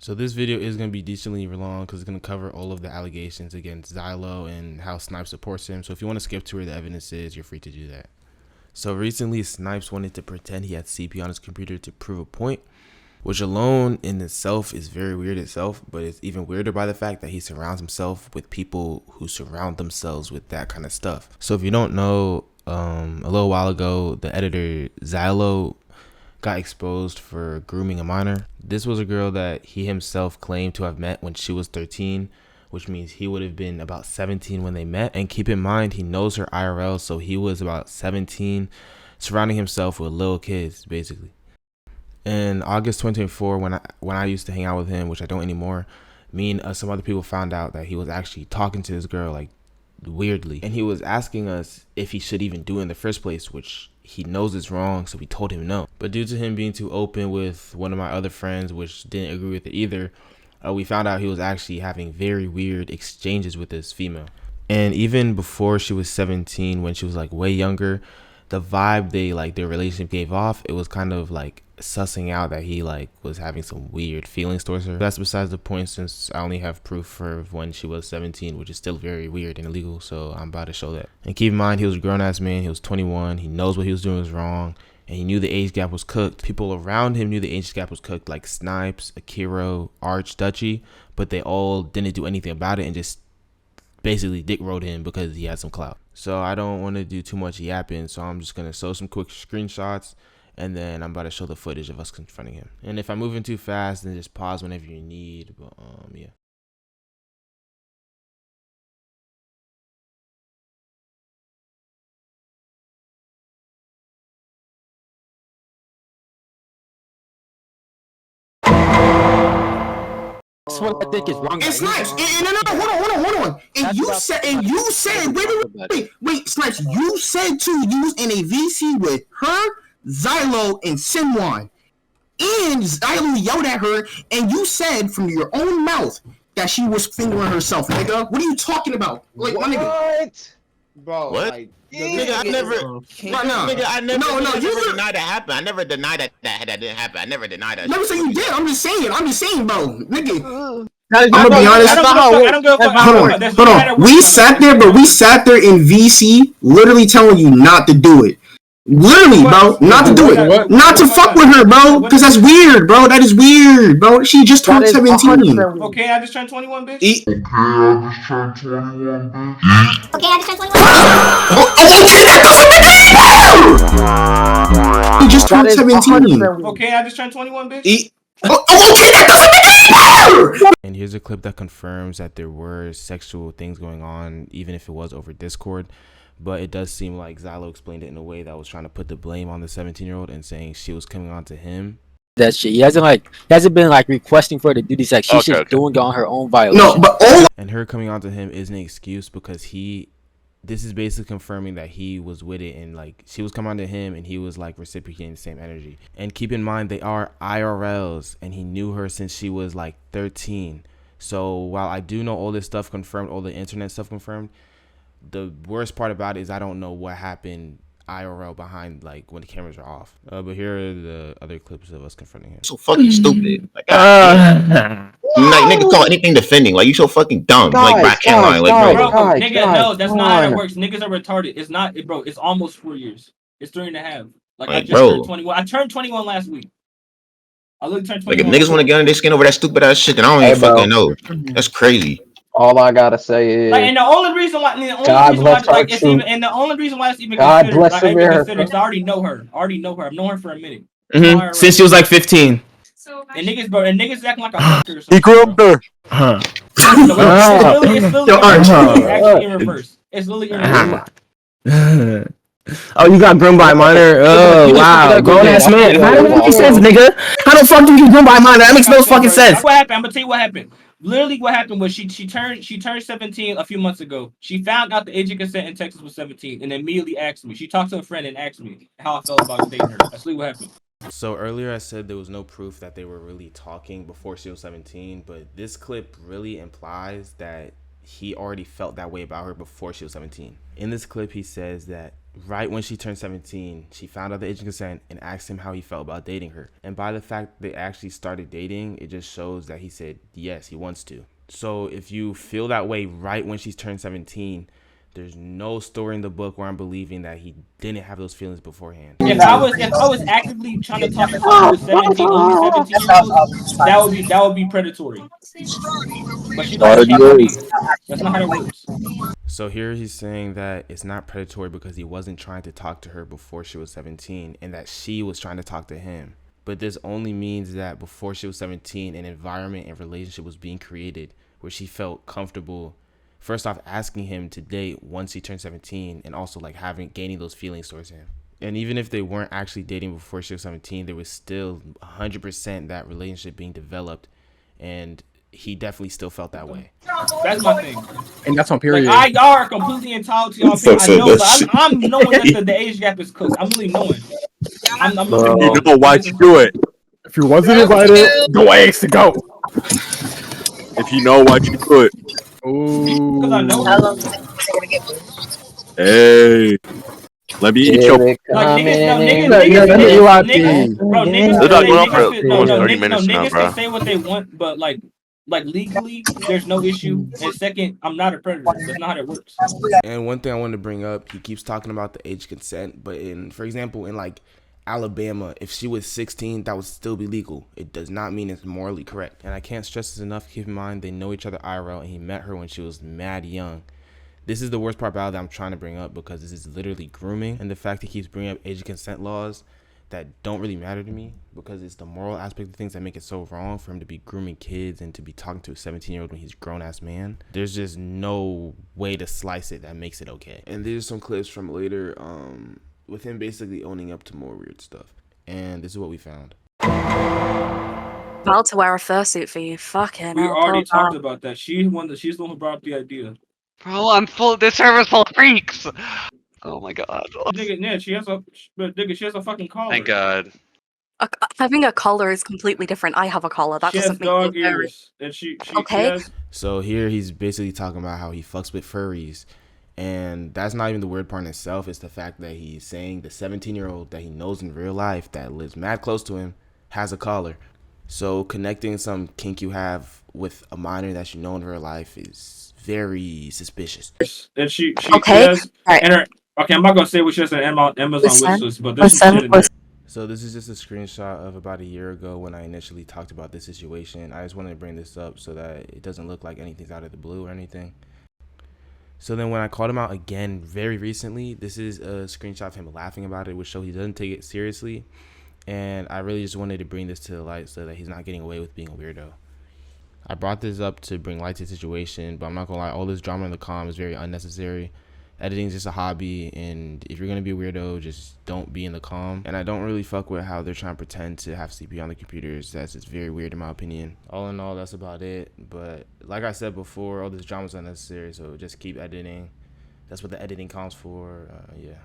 So this video is going to be decently long because it's going to cover all of the allegations against Zyellowyd and how Snipes supports him. So if you want to skip to where the evidence is, you're free to do that. So recently, Snipes wanted to pretend he had CP on his computer to prove a point, which alone in itself is very weird itself, but it's even weirder by the fact that he surrounds himself with people who surround themselves with that kind of stuff. So if you don't know, a little while ago, the editor Zyellowyd got exposed for grooming a minor. This was a girl that he himself claimed to have met when she was 13, which means he would have been about 17 when they met. And keep in mind, he knows her IRL, so he was about 17, surrounding himself with little kids, basically. In August 2024, when I used to hang out with him, which I don't anymore, me and some other people found out that he was actually talking to this girl, like, weirdly. And he was asking us if he should even do it in the first place, which he knows is wrong, so we told him no. But due to him being too open with one of my other friends, which didn't agree with it either, we found out he was actually having very weird exchanges with this female. And even before she was 17, when she was like way younger, the vibe their relationship gave off, it was kind of like sussing out that he was having some weird feelings towards her. That's besides the point, since I only have proof for when she was 17, which is still very weird and illegal, so I'm about to show that. And keep in mind, he was a grown-ass man, he was 21, he knows what he was doing was wrong, and he knew the age gap was cooked. People around him knew the age gap was cooked, like Snipes, Akiro, Arch, Dutchy, but they all didn't do anything about it and just basically dick rode him because he had some clout. So I don't want to do too much yapping, so I'm just going to show some quick screenshots, and then I'm about to show the footage of us confronting him. And if I'm moving too fast, then just pause whenever you need. But yeah. That's what I think is wrong. And Snipes, no, hold on. And you said, wait, Snipes, you said to use in a VC with her, Zyellowyd, and Sinwan. And Zyellowyd yelled at her, and you said from your own mouth that she was fingering herself, nigga. What are you talking about? Like, my nigga. What? Bro, what? Like, nigga, I never denied that happened. I never denied that didn't happen. I never denied that. Never say you did. I'm just saying, bro. Nigga. I'm gonna be honest. I don't go. Hold on. We sat there in VC, literally telling you not to do it. Literally, bro, not to do it. Not to fuck with her, bro, because that's weird, bro. That is weird, bro. She just turned 17. Okay, I just turned 21, bitch. Okay, He just turned 17. Okay, I just turned 21, bitch. Okay, that doesn't make And here's a clip that confirms that there were sexual things going on, even if it was over Discord. But it does seem like Zyellowyd explained it in a way that was trying to put the blame on the 17-year-old and saying she was coming on to him. That shit. He hasn't been requesting for her to do these. She's just doing it on her own violation. No, but and her coming on to him isn't an excuse, because this is basically confirming that he was with it, and she was coming on to him and he was reciprocating the same energy. And keep in mind, they are IRLs, and he knew her since she was 13. So while I do know all this stuff confirmed, all the internet stuff confirmed, the worst part about it is I don't know what happened IRL behind when the cameras are off. But here are the other clips of us confronting him. So fucking stupid. Nigga call anything defending. You so fucking dumb. Back in line. Nigga, no, that's not how it works. Niggas are retarded. It's not, bro. It's almost 4 years. It's 3.5. I just turned 21. I turned 21 last week. I turned 21. If niggas want to get under their skin over that stupid ass shit, then I don't even fucking know. That's crazy. All I gotta say is, and the only reason why, it's even God considered, bless America. Because I already know her. I've known her for a minute. Since she was 15. And niggas acting like a fucker. He grew up there. It's literally in reverse. It's literally in reverse. Oh, you got groomed by a minor? Oh, wow. Grown ass man. How does that make sense, nigga? How the fuck do you get groomed by a minor? That makes no fucking sense. What happened? I'm gonna tell you what happened. Literally, what happened was she turned 17 a few months ago. She found out the age of consent in Texas was 17, and immediately asked me. She talked to a friend and asked me how I felt about dating her. That's literally what happened. So earlier I said there was no proof that they were really talking before she was 17, but this clip really implies that he already felt that way about her before she was 17. In this clip, he says that Right when she turned 17, she found out the age of consent and asked him how he felt about dating her. And by the fact they actually started dating, it just shows that he said yes, he wants to. So if you feel that way right when she's turned 17, there's no story in the book where I'm believing that he didn't have those feelings beforehand. If I was actively trying to talk to someone who's 17, only 17 years old, that would be predatory. But she doesn't care about me. That's not how it works. So here he's saying that it's not predatory because he wasn't trying to talk to her before she was 17 and that she was trying to talk to him. But this only means that before she was 17, an environment and relationship was being created where she felt comfortable, first off, asking him to date once he turned 17 and also like gaining those feelings towards him. And even if they weren't actually dating before she was 17, there was still 100% that relationship being developed, and he definitely still felt that way. That's my thing. And that's on period. Like, y'all are completely entitled to y'all opinion. I know, but I'm knowing that the age gap is cooked. I'm really knowing. I'm really You know why'd you do it? If you wasn't invited, go ask to go. If you know why'd you do it. Ooh. Because I know. Hey. Let me eat your... Like, niggas can say what they want, but like legally, there's no issue. And second, I'm not a predator. That's not how it works. And one thing I wanted to bring up, he keeps talking about the age consent, but for example, in like Alabama, if she was 16, that would still be legal. It does not mean it's morally correct. And I can't stress this enough. Keep in mind, they know each other IRL, and he met her when she was mad young. This is the worst part about it that I'm trying to bring up, because this is literally grooming, and the fact he keeps bringing up age of consent laws that don't really matter to me, because it's the moral aspect of things that make it so wrong for him to be grooming kids and to be talking to a 17-year-old when he's a grown-ass man. There's just no way to slice it that makes it okay. And there's some clips from later with him basically owning up to more weird stuff. And this is what we found. About to wear a fursuit for you. Fucking We hell, already Paul. talked about that. She's the one who brought up the idea. Bro, I'm full. This server's full of freaks. Oh my god. Nigga, yeah, she has a fucking collar. Thank God. Having a collar is completely different. I have a collar. That She has doesn't make dog me very... ears, and she Okay. has... So here he's basically talking about how he fucks with furries. And that's not even the weird part in itself. It's the fact that he's saying the 17-year-old that he knows in real life that lives mad close to him has a collar. So connecting some kink you have with a minor that you know in real life is very suspicious. And she Okay. has... Right. And her, okay, I'm not going to say what she has on Amazon wish list, but there's some shit in there. So this is just a screenshot of about a year ago when I initially talked about this situation. I just wanted to bring this up so that it doesn't look like anything's out of the blue or anything. So then when I called him out again very recently, this is a screenshot of him laughing about it, which shows he doesn't take it seriously. And I really just wanted to bring this to the light so that he's not getting away with being a weirdo. I brought this up to bring light to the situation, but I'm not going to lie, all this drama in the comm is very unnecessary. Editing is just a hobby, and if you're going to be a weirdo, just don't be in the comm. And I don't really fuck with how they're trying to pretend to have CPU on the computers. That's just very weird in my opinion. All in all, that's about it. But like I said before, all this drama is unnecessary, so just keep editing. That's what the editing comms for. Yeah.